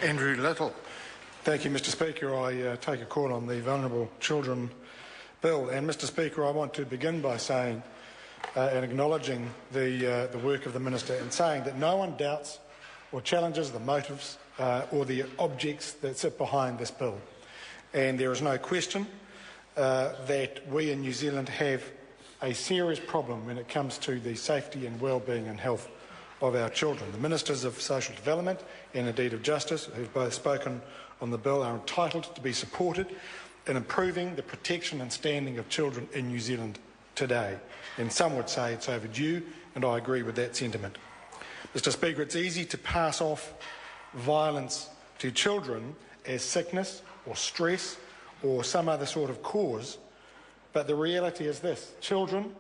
Andrew Little. Thank you, Mr Speaker. I take a call on the Vulnerable Children Bill. And, Mr Speaker, I want to begin by saying and acknowledging the work of the Minister and saying that no one doubts or challenges the motives or the objects that sit behind this bill. And there is no question that we in New Zealand have a serious problem when it comes to the safety and well-being and health of our children. The Ministers of Social Development and indeed of Justice, who have both spoken on the bill, are entitled to be supported in improving the protection and standing of children in New Zealand today. And some would say it's overdue, and I agree with that sentiment. Mr Speaker, it's easy to pass off violence to children as sickness or stress or some other sort of cause, but the reality is this: children,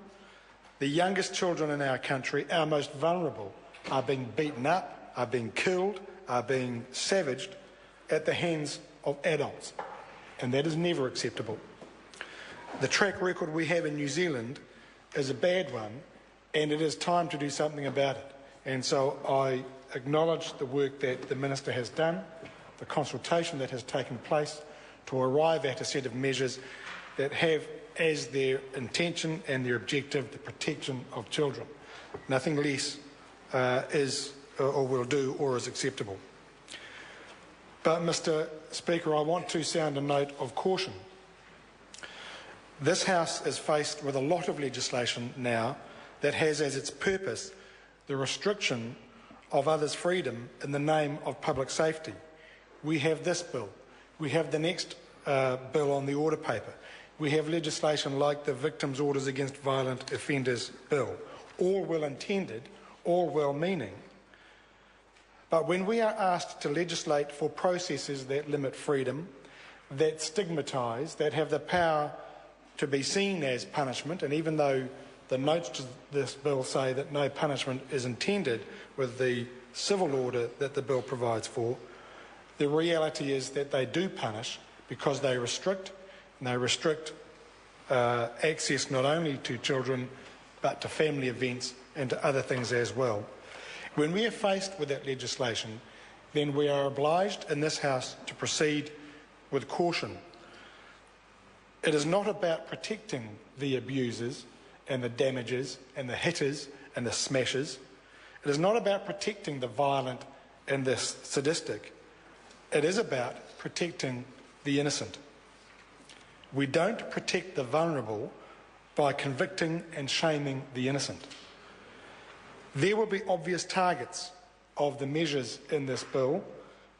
the youngest children in our country, our most vulnerable, are being beaten up, are being killed, are being savaged at the hands of adults, and that is never acceptable. The track record we have in New Zealand is a bad one, and it is time to do something about it. And so I acknowledge the work that the Minister has done, the consultation that has taken place to arrive at a set of measures that have as their intention and their objective the protection of children. Nothing less is or will do or is acceptable. But, Mr Speaker, I want to sound a note of caution. This House is faced with a lot of legislation now that has as its purpose the restriction of others' freedom in the name of public safety. We have this bill. We have the next bill on the order paper. We have legislation like the Victims' Orders Against Violent Offenders Bill, all well-intended, all well-meaning. But when we are asked to legislate for processes that limit freedom, that stigmatise, that have the power to be seen as punishment, and even though the notes to this bill say that no punishment is intended with the civil order that the bill provides for, the reality is that they do punish because they restrict, and they restrict access not only to children but to family events and to other things as well. When we are faced with that legislation, then we are obliged in this House to proceed with caution. It is not about protecting the abusers and the damagers and the hitters and the smashers. It is not about protecting the violent and the sadistic. It is about protecting the innocent. We don't protect the vulnerable by convicting and shaming the innocent. There will be obvious targets of the measures in this bill,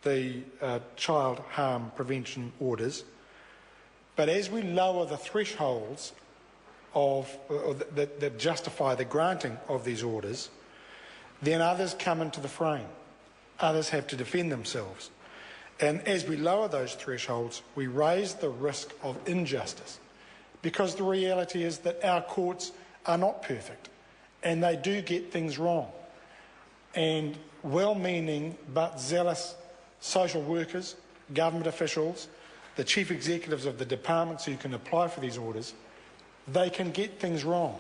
the child harm prevention orders, but as we lower the thresholds that justify the granting of these orders, then others come into the frame. Others have to defend themselves. And as we lower those thresholds, we raise the risk of injustice, because the reality is that our courts are not perfect and they do get things wrong. And well-meaning but zealous social workers, government officials, the chief executives of the departments who can apply for these orders, they can get things wrong.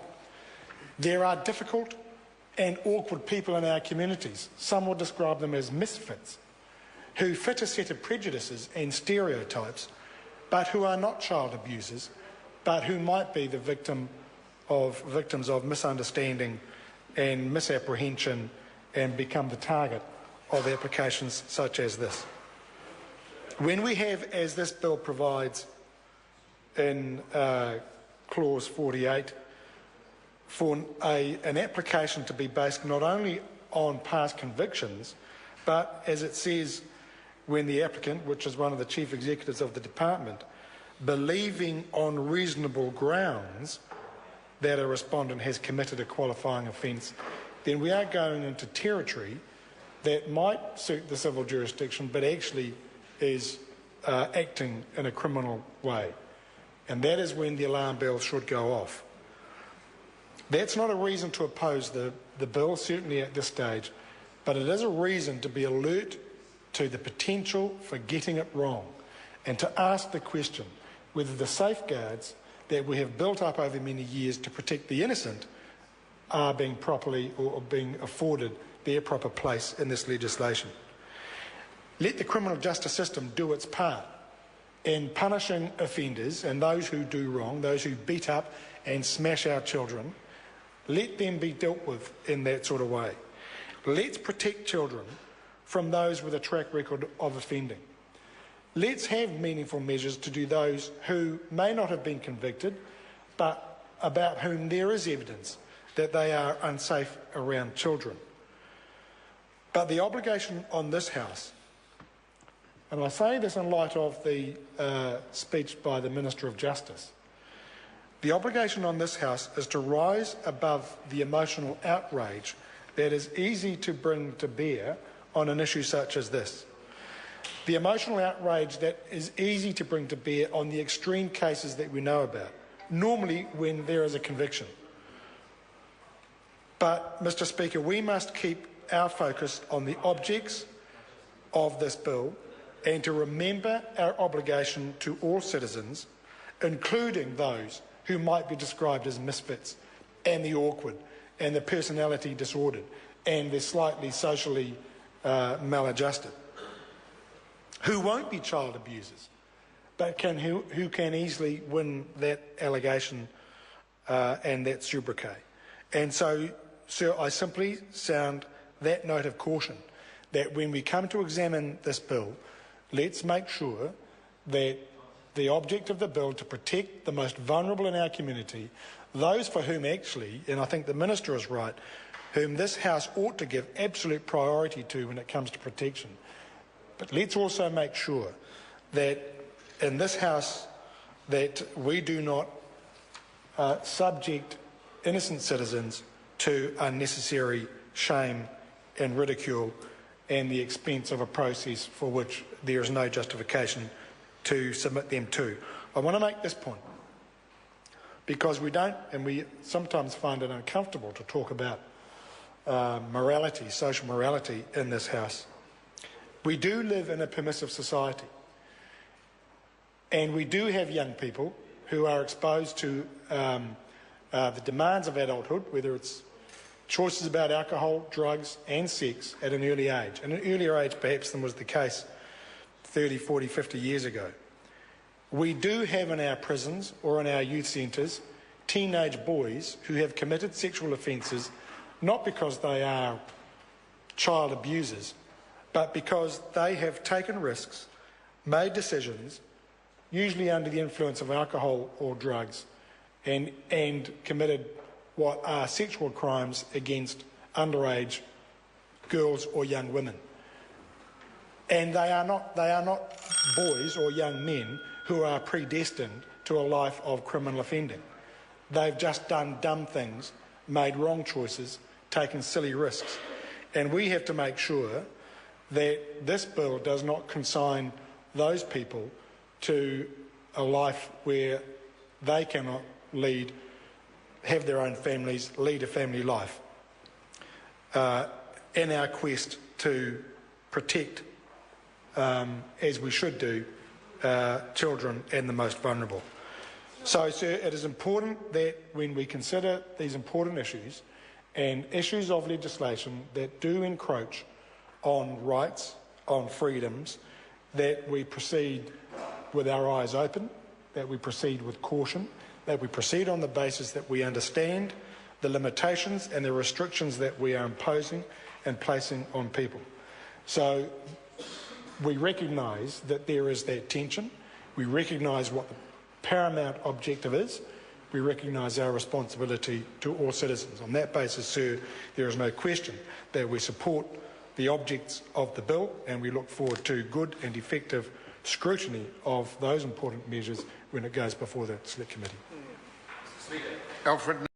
There are difficult and awkward people in our communities. Some will describe them as misfits, who fit a set of prejudices and stereotypes, but who are not child abusers, but who might be the victims of misunderstanding and misapprehension and become the target of applications such as this. When we have, as this bill provides in Clause 48, for an application to be based not only on past convictions, but, as it says, when the applicant, which is one of the chief executives of the department, believing on reasonable grounds that a respondent has committed a qualifying offence, then we are going into territory that might suit the civil jurisdiction but actually is acting in a criminal way. And that is when the alarm bells should go off. That's not a reason to oppose the bill, certainly at this stage, but it is a reason to be alert to the potential for getting it wrong and to ask the question whether the safeguards that we have built up over many years to protect the innocent are being properly or being afforded their proper place in this legislation. Let the criminal justice system do its part in punishing offenders and those who do wrong, those who beat up and smash our children. Let them be dealt with in that sort of way. Let's protect children from those with a track record of offending. Let's have meaningful measures to do those who may not have been convicted, but about whom there is evidence that they are unsafe around children. But the obligation on this House, and I say this in light of the speech by the Minister of Justice, the obligation on this House is to rise above the emotional outrage that is easy to bring to bear on an issue such as this. The emotional outrage that is easy to bring to bear on the extreme cases that we know about, normally when there is a conviction. But, Mr. Speaker, we must keep our focus on the objects of this bill and to remember our obligation to all citizens, including those who might be described as misfits and the awkward and the personality disordered and the slightly socially maladjusted, who won't be child abusers, but who can easily win that allegation and that sobriquet. And so, sir, I simply sound that note of caution that when we come to examine this bill, let's make sure that the object of the bill to protect the most vulnerable in our community, those for whom actually, and I think the Minister is right, whom this House ought to give absolute priority to when it comes to protection. But let's also make sure that in this House that we do not subject innocent citizens to unnecessary shame and ridicule and the expense of a process for which there is no justification to submit them to. I want to make this point because we don't, and we sometimes find it uncomfortable to talk about morality, social morality in this House. We do live in a permissive society, and we do have young people who are exposed to the demands of adulthood, whether it's choices about alcohol, drugs and sex at an early age, and an earlier age perhaps than was the case 30, 40, 50 years ago. We do have in our prisons or in our youth centres teenage boys who have committed sexual offences not because they are child abusers, but because they have taken risks, made decisions, usually under the influence of alcohol or drugs, and committed what are sexual crimes against underage girls or young women. And they are not boys or young men who are predestined to a life of criminal offending. They've just done dumb things, made wrong choices, taken silly risks. And we have to make sure that this bill does not consign those people to a life where they cannot have their own families, lead a family life, in our quest to protect, as we should do, children and the most vulnerable. So, sir, it is important that when we consider these important issues and issues of legislation that do encroach on rights, on freedoms, that we proceed with our eyes open, that we proceed with caution, that we proceed on the basis that we understand the limitations and the restrictions that we are imposing and placing on people. So we recognise that there is that tension. We recognise what the paramount objective is. We recognise our responsibility to all citizens. On that basis, sir, there is no question that we support the objects of the bill, and we look forward to good and effective scrutiny of those important measures when it goes before the Select Committee. Alfred.